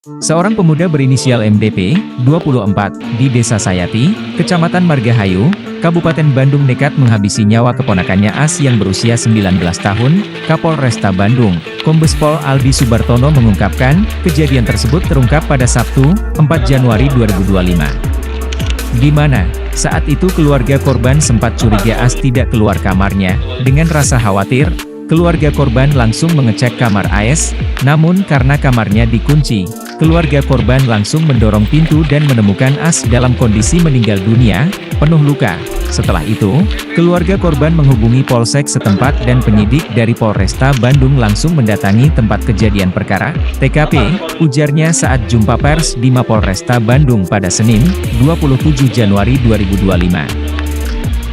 Seorang pemuda berinisial MDP, 24, di Desa Sayati, Kecamatan Margahayu, Kabupaten Bandung nekat menghabisi nyawa keponakannya As yang berusia 19 tahun. Kapolresta Bandung, Kombes Pol Aldi Subartono mengungkapkan, kejadian tersebut terungkap pada Sabtu, 4 Januari 2025. Di mana, saat itu keluarga korban sempat curiga As tidak keluar kamarnya. Dengan rasa khawatir, keluarga korban langsung mengecek kamar AS, namun karena kamarnya dikunci, keluarga korban langsung mendorong pintu dan menemukan As dalam kondisi meninggal dunia, penuh luka. Setelah itu, keluarga korban menghubungi polsek setempat dan penyidik dari Polresta Bandung langsung mendatangi tempat kejadian perkara, TKP, ujarnya saat jumpa pers di Mapolresta Bandung pada Senin, 27 Januari 2025.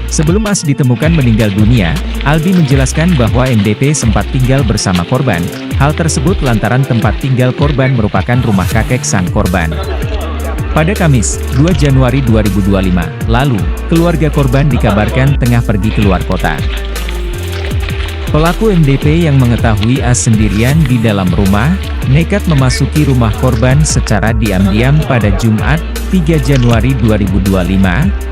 Sebelum As ditemukan meninggal dunia, Aldi menjelaskan bahwa MDP sempat tinggal bersama korban. Hal tersebut lantaran tempat tinggal korban merupakan rumah kakek sang korban. Pada Kamis, 2 Januari 2025, lalu, keluarga korban dikabarkan tengah pergi keluar kota. Pelaku MDP yang mengetahui As sendirian di dalam rumah, nekat memasuki rumah korban secara diam-diam pada Jumat, 3 Januari 2025,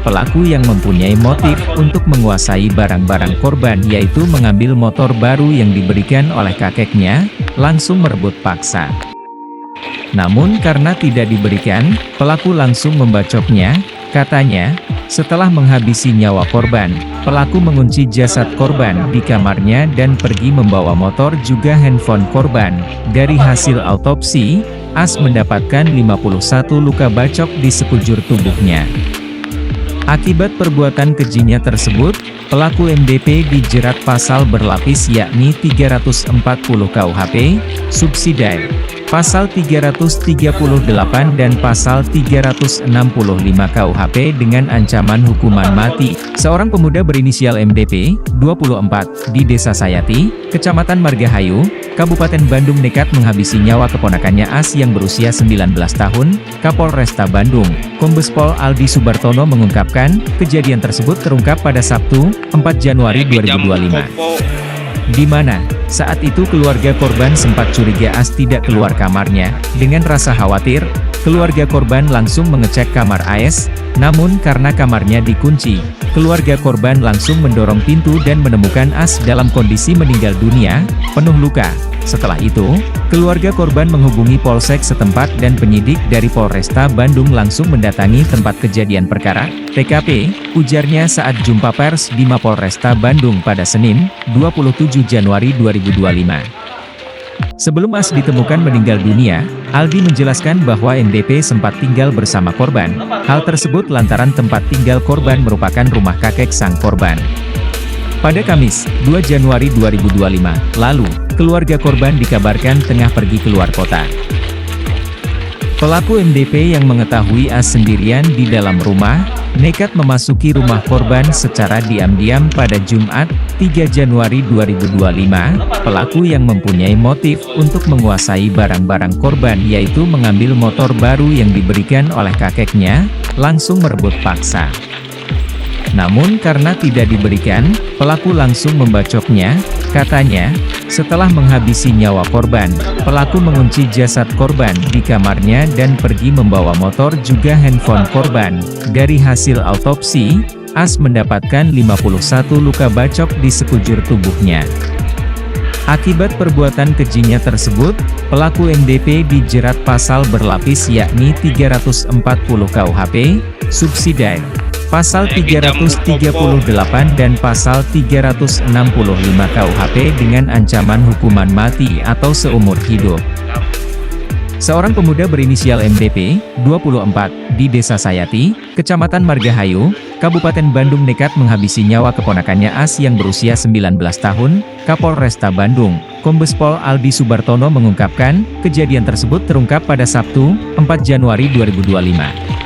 pelaku yang mempunyai motif untuk menguasai barang-barang korban yaitu mengambil motor baru yang diberikan oleh kakeknya, langsung merebut paksa. Namun karena tidak diberikan, pelaku langsung membacoknya, katanya, setelah menghabisi nyawa korban, pelaku mengunci jasad korban di kamarnya dan pergi membawa motor juga handphone korban. Dari hasil autopsi, As mendapatkan 51 luka bacok di sekujur tubuhnya. Akibat perbuatan kejinya tersebut, pelaku MDP dijerat pasal berlapis yakni 340 KUHP, subsidiar, pasal 338 dan pasal 365 KUHP dengan ancaman hukuman mati. Seorang pemuda berinisial MDP, 24, di Desa Sayati, Kecamatan Margahayu, Kabupaten Bandung nekat menghabisi nyawa keponakannya As yang berusia 19 tahun. Kapolresta Bandung, Kombes Pol Aldi Subartono mengungkapkan, kejadian tersebut terungkap pada Sabtu, 4 Januari 2025. Di mana, saat itu keluarga korban sempat curiga As tidak keluar kamarnya. Dengan rasa khawatir, keluarga korban langsung mengecek kamar AS, namun karena kamarnya dikunci, keluarga korban langsung mendorong pintu dan menemukan As dalam kondisi meninggal dunia, penuh luka. Setelah itu, keluarga korban menghubungi polsek setempat dan penyidik dari Polresta Bandung langsung mendatangi tempat kejadian perkara, TKP, ujarnya saat jumpa pers di Mapolresta Bandung pada Senin, 27 Januari 2025. Sebelum As ditemukan meninggal dunia, Aldi menjelaskan bahwa MDP sempat tinggal bersama korban. Hal tersebut lantaran tempat tinggal korban merupakan rumah kakek sang korban. Pada Kamis, 2 Januari 2025, lalu, keluarga korban dikabarkan tengah pergi keluar kota. Pelaku MDP yang mengetahui As sendirian di dalam rumah, nekat memasuki rumah korban secara diam-diam pada Jumat, 3 Januari 2025, pelaku yang mempunyai motif untuk menguasai barang-barang korban yaitu mengambil motor baru yang diberikan oleh kakeknya, langsung merebut paksa. Namun karena tidak diberikan, pelaku langsung membacoknya, katanya, setelah menghabisi nyawa korban, pelaku mengunci jasad korban di kamarnya dan pergi membawa motor juga handphone korban. Dari hasil autopsi, As mendapatkan 51 luka bacok di sekujur tubuhnya. Akibat perbuatan kejinya tersebut, pelaku MDP dijerat pasal berlapis yakni 340 KUHP, subsidiar, pasal 338 dan pasal 365 KUHP dengan ancaman hukuman mati atau seumur hidup. Seorang pemuda berinisial MDP, 24, di Desa Sayati, Kecamatan Margahayu, Kabupaten Bandung nekat menghabisi nyawa keponakannya As yang berusia 19 tahun. Kapolresta Bandung, Kombes Pol Aldi Subartono mengungkapkan, kejadian tersebut terungkap pada Sabtu, 4 Januari 2025.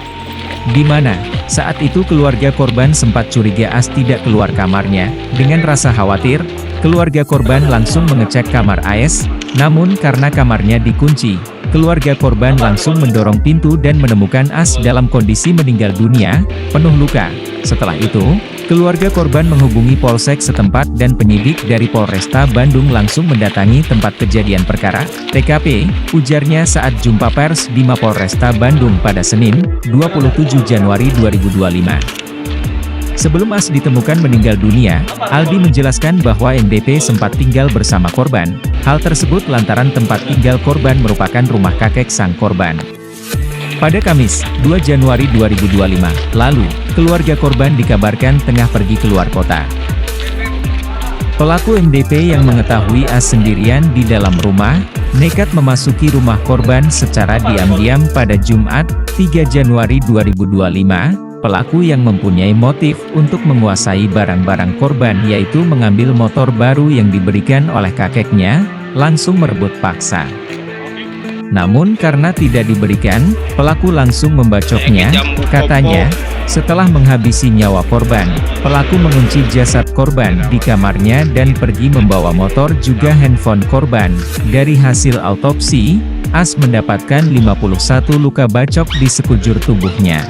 Di mana, saat itu keluarga korban sempat curiga As tidak keluar kamarnya. Dengan rasa khawatir, keluarga korban langsung mengecek kamar AS, namun karena kamarnya dikunci, keluarga korban langsung mendorong pintu dan menemukan As dalam kondisi meninggal dunia, penuh luka. Setelah itu, keluarga korban menghubungi Polsek setempat dan penyidik dari Polresta Bandung langsung mendatangi tempat kejadian perkara, TKP, ujarnya saat jumpa pers di Mapolresta Bandung pada Senin, 27 Januari 2025. Sebelum As ditemukan meninggal dunia, Aldi menjelaskan bahwa MDP sempat tinggal bersama korban. Hal tersebut lantaran tempat tinggal korban merupakan rumah kakek sang korban. Pada Kamis, 2 Januari 2025, lalu, keluarga korban dikabarkan tengah pergi keluar kota. Pelaku MDP yang mengetahui As sendirian di dalam rumah, nekat memasuki rumah korban secara diam-diam pada Jumat, 3 Januari 2025. Pelaku yang mempunyai motif untuk menguasai barang-barang korban yaitu mengambil motor baru yang diberikan oleh kakeknya, langsung merebut paksa. Namun karena tidak diberikan, pelaku langsung membacoknya, katanya, setelah menghabisi nyawa korban, pelaku mengunci jasad korban di kamarnya dan pergi membawa motor juga handphone korban. Dari hasil autopsi, As mendapatkan 51 luka bacok di sekujur tubuhnya.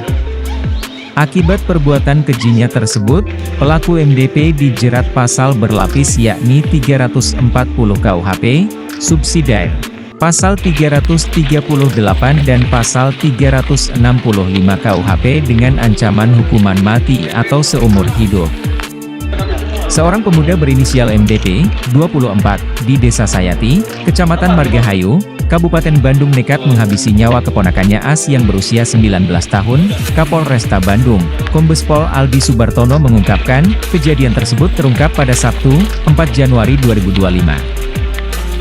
Akibat perbuatan kejinya tersebut, pelaku MDP dijerat pasal berlapis yakni 340 KUHP, subsidiar, pasal 338 dan pasal 365 KUHP dengan ancaman hukuman mati atau seumur hidup. Seorang pemuda berinisial MDP, 24, di Desa Sayati, Kecamatan Margahayu, Kabupaten Bandung nekat menghabisi nyawa keponakannya As yang berusia 19 tahun, Kapolresta Bandung, Kombes Pol Aldi Subartono mengungkapkan, kejadian tersebut terungkap pada Sabtu, 4 Januari 2025.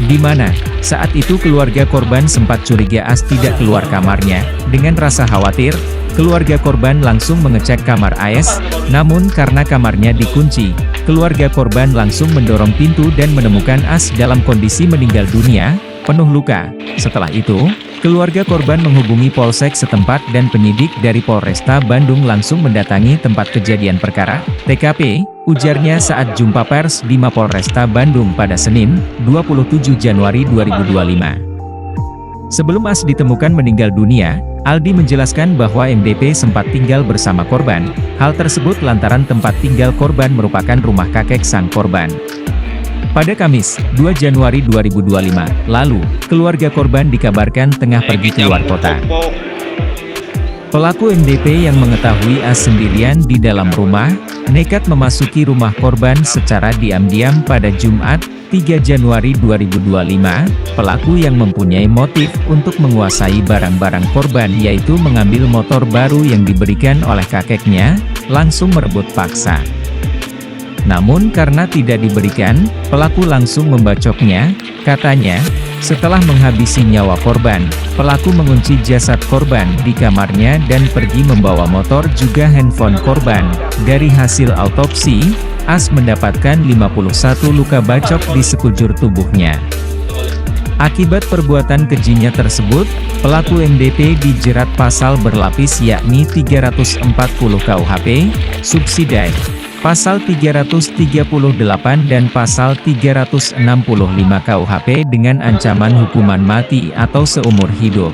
Di mana, saat itu keluarga korban sempat curiga As tidak keluar kamarnya. Dengan rasa khawatir, keluarga korban langsung mengecek kamar AS, namun karena kamarnya dikunci, keluarga korban langsung mendorong pintu dan menemukan As dalam kondisi meninggal dunia, penuh luka. Setelah itu, keluarga korban menghubungi Polsek setempat dan penyidik dari Polresta Bandung langsung mendatangi tempat kejadian perkara, TKP, ujarnya saat jumpa pers di Mapolresta Bandung pada Senin, 27 Januari 2025. Sebelum As ditemukan meninggal dunia, Aldi menjelaskan bahwa MDP sempat tinggal bersama korban. Hal tersebut lantaran tempat tinggal korban merupakan rumah kakek sang korban. Pada Kamis, 2 Januari 2025, lalu, keluarga korban dikabarkan tengah pergi keluar kota. Pelaku MDP yang mengetahui As sendirian di dalam rumah, nekat memasuki rumah korban secara diam-diam pada Jumat, 3 Januari 2025. Pelaku yang mempunyai motif untuk menguasai barang-barang korban yaitu mengambil motor baru yang diberikan oleh kakeknya, langsung merebut paksa. Namun karena tidak diberikan, pelaku langsung membacoknya, katanya, setelah menghabisi nyawa korban, pelaku mengunci jasad korban di kamarnya dan pergi membawa motor juga handphone korban. Dari hasil autopsi, As mendapatkan 51 luka bacok di sekujur tubuhnya. Akibat perbuatan kejinya tersebut, pelaku MDP dijerat pasal berlapis yakni 340 KUHP, subsidiar, pasal 338 dan pasal 365 KUHP dengan ancaman hukuman mati atau seumur hidup.